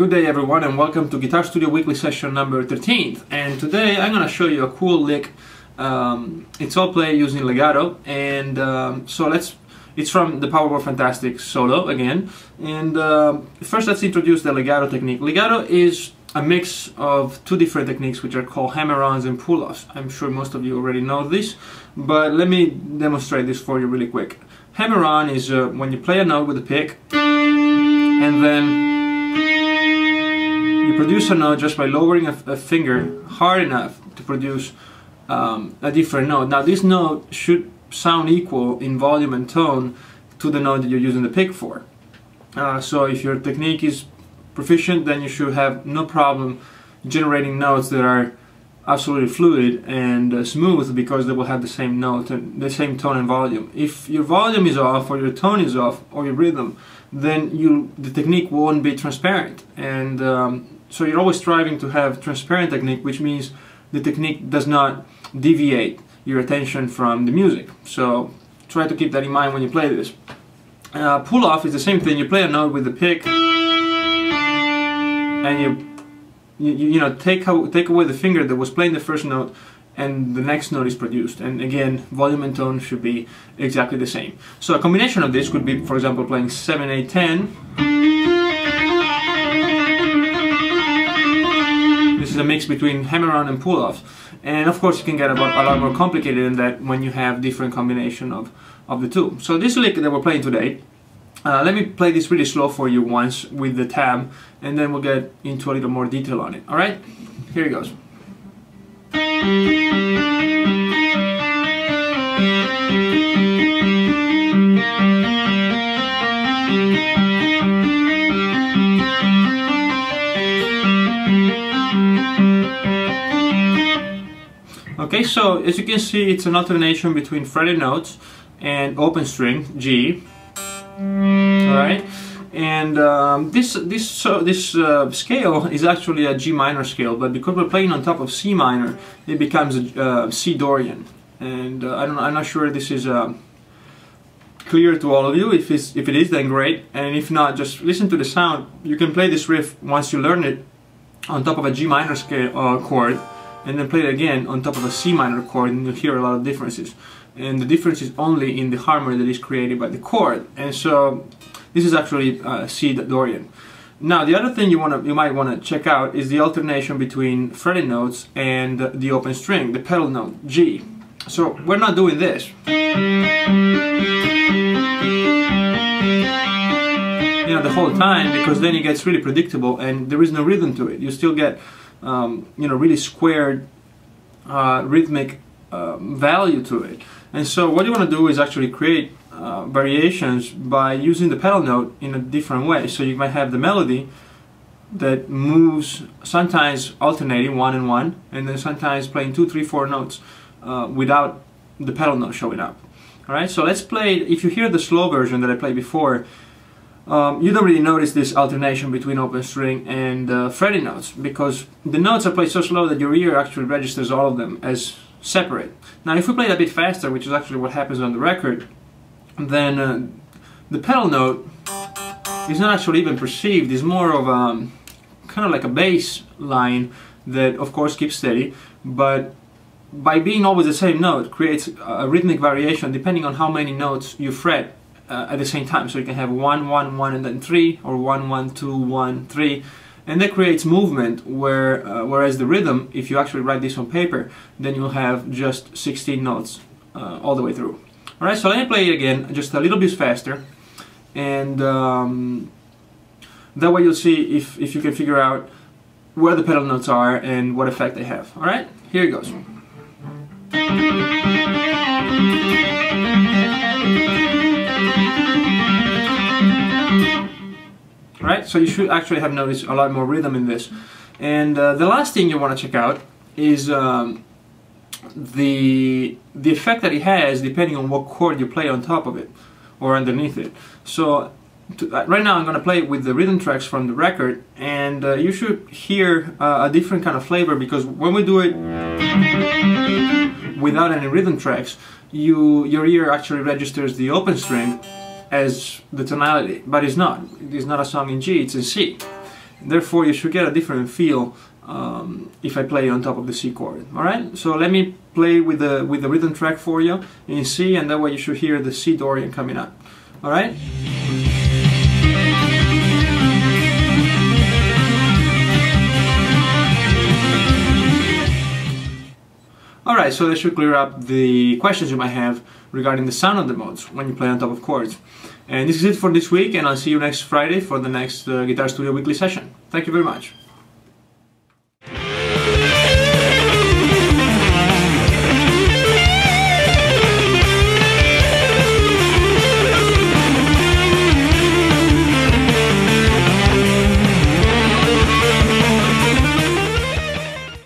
Good day everyone and welcome to Guitar Studio Weekly Session number 13th, and today I'm going to show you a cool lick. It's all played using Legato, and it's from the Power Fantastic solo again. And first let's introduce the Legato technique. Legato is a mix of two different techniques which are called hammer-ons and pull-offs. I'm sure most of you already know this, but let me demonstrate this for you really quick. Hammer-on is when you play a note with a pick and then you produce a note just by lowering a finger hard enough to produce a different note. Now this note should sound equal in volume and tone to the note that you're using the pick for. So if your technique is proficient, then you should have no problem generating notes that are absolutely fluid and smooth, because they will have the same note and the same tone and volume. If your volume is off, or your tone is off, or your rhythm, then the technique won't be transparent. And so you're always striving to have transparent technique, which means the technique does not deviate your attention from the music. So try to keep that in mind when you play this. Pull-off is the same thing. You play a note with the pick and you know, take away the finger that was playing the first note, and the next note is produced. And again, volume and tone should be exactly the same. So a combination of this could be, for example, playing 7, 8, 10. This is a mix between hammer-on and pull-off. And of course, you can get a lot more complicated than that when you have different combination of the two. So this lick that we're playing today, let me play this really slow for you once with the tab, and then we'll get into a little more detail on it. Alright? Here it goes. Okay, so as you can see, it's an alternation between fretted notes and open string G. Alright, and this scale is actually a G minor scale, but because we're playing on top of C minor, it becomes a C Dorian. And I'm not sure this is clear to all of you. If it is, then great, and if not, just listen to the sound. You can play this riff once you learn it on top of a G minor scale chord, and then play it again on top of a C minor chord, and you'll hear a lot of differences. And the difference is only in the harmony that is created by the chord. And so this is actually C Dorian. Now the other thing you might want to check out is the alternation between fretted notes and the open string, the pedal note G. So we're not doing this, you know, the whole time, because then it gets really predictable and there is no rhythm to it. You still get you know, really squared rhythmic value to it. And so what you want to do is actually create variations by using the pedal note in a different way. So you might have the melody that moves, sometimes alternating 1 and 1, and then sometimes playing 2, 3, 4 notes without the pedal note showing up. Alright, so let's play. If you hear the slow version that I played before, you don't really notice this alternation between open string and fretted notes, because the notes are played so slow that your ear actually registers all of them as separate. Now if we play it a bit faster, which is actually what happens on the record, then the pedal note is not actually even perceived. It's more of kind of like a bass line that of course keeps steady, but by being always the same note creates a rhythmic variation depending on how many notes you fret at the same time. So you can have 1, 1, 1 and then 3, or 1, 1, 2, 1, 3, and that creates movement, whereas the rhythm, if you actually write this on paper, then you'll have just 16 notes all the way through. Alright, so let me play it again just a little bit faster, and that way you'll see if you can figure out where the pedal notes are and what effect they have. Alright, here it goes. Right, so you should actually have noticed a lot more rhythm in this. And the last thing you want to check out is the effect that it has depending on what chord you play on top of it or underneath it. So right now I'm going to play with the rhythm tracks from the record, and you should hear a different kind of flavor, because when we do it without any rhythm tracks, your ear actually registers the open string as the tonality, but it's not. It's not a song in G, it's in C. Therefore, you should get a different feel if I play on top of the C chord. Alright, so let me play with the rhythm track for you in C, and that way you should hear the C Dorian coming up. Alright? Alright, so that should clear up the questions you might have regarding the sound of the modes when you play on top of chords. And this is it for this week, and I'll see you next Friday for the next Guitar Studio weekly session. Thank you very much.